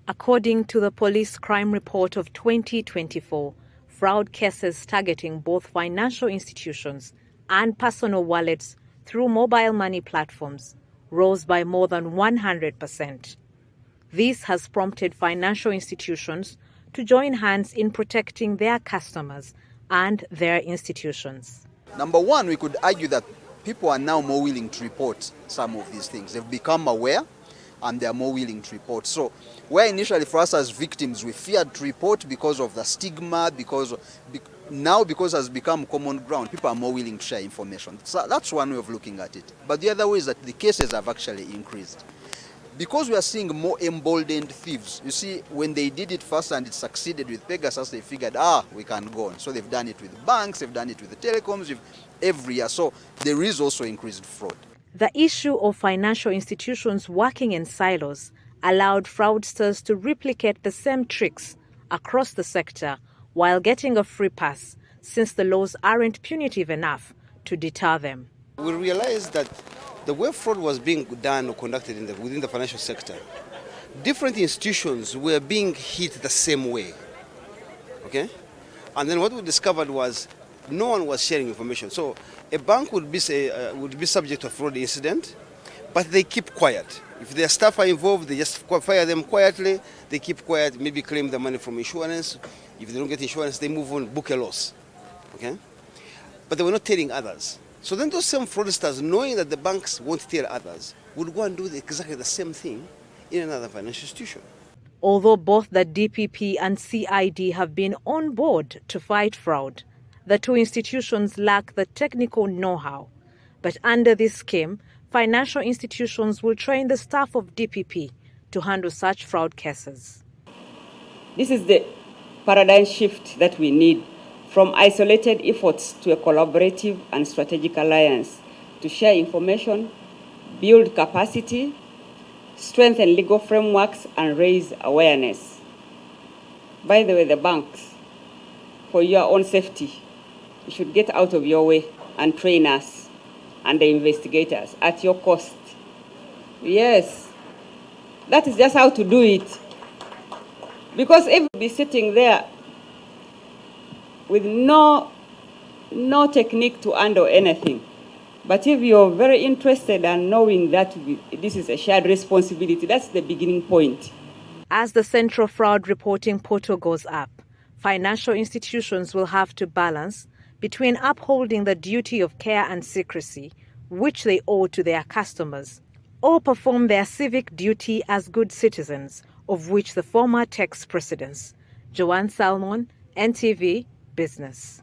According to the Police Crime Report of 2024, fraud cases targeting both financial institutions and personal wallets through mobile money platforms rose by more than 100%. This has prompted financial institutions to join hands in protecting their customers and their institutions. Number one, we could argue that people are now more willing to report some of these things. They've become aware and they are more willing to report. So where initially for us as victims we feared to report because of the stigma, because it has become common ground, people are more willing to share information. So that's one way of looking at it. But the other way is that the cases have actually increased. Because we are seeing more emboldened thieves. You see, when they did it first and it succeeded with Pegasus, they figured, we can go on. So they've done it with banks, they've done it with the telecoms, every year. So there is also increased fraud. The issue of financial institutions working in silos allowed fraudsters to replicate the same tricks across the sector while getting a free pass, since the laws aren't punitive enough to deter them. We realized that the way fraud was being done or conducted within the financial sector, different institutions were being hit the same way. Okay? And then what we discovered was no one was sharing information. So a bank would be subject to a fraud incident, but they keep quiet. If their staff are involved, they just fire them quietly. They keep quiet, maybe claim the money from insurance. If they don't get insurance, they move on, book a loss. Okay? But they were not telling others. So then those same fraudsters, knowing that the banks won't tell others, would go and do exactly the same thing in another financial institution. Although both the DPP and CID have been on board to fight fraud, the two institutions lack the technical know-how. But under this scheme, financial institutions will train the staff of DPP to handle such fraud cases. This is the paradigm shift that we need, from isolated efforts to a collaborative and strategic alliance to share information, build capacity, strengthen legal frameworks, and raise awareness. By the way, the banks, for your own safety, you should get out of your way and train us and the investigators at your cost. Yes, that is just how to do it. Because if we be sitting there with no technique to handle anything, but if you're very interested and knowing that this is a shared responsibility, that's the beginning point. As the Central Fraud Reporting Portal goes up, financial institutions will have to balance between upholding the duty of care and secrecy, which they owe to their customers, or perform their civic duty as good citizens, of which the former takes precedence. Joanne Salmon, NTV Business.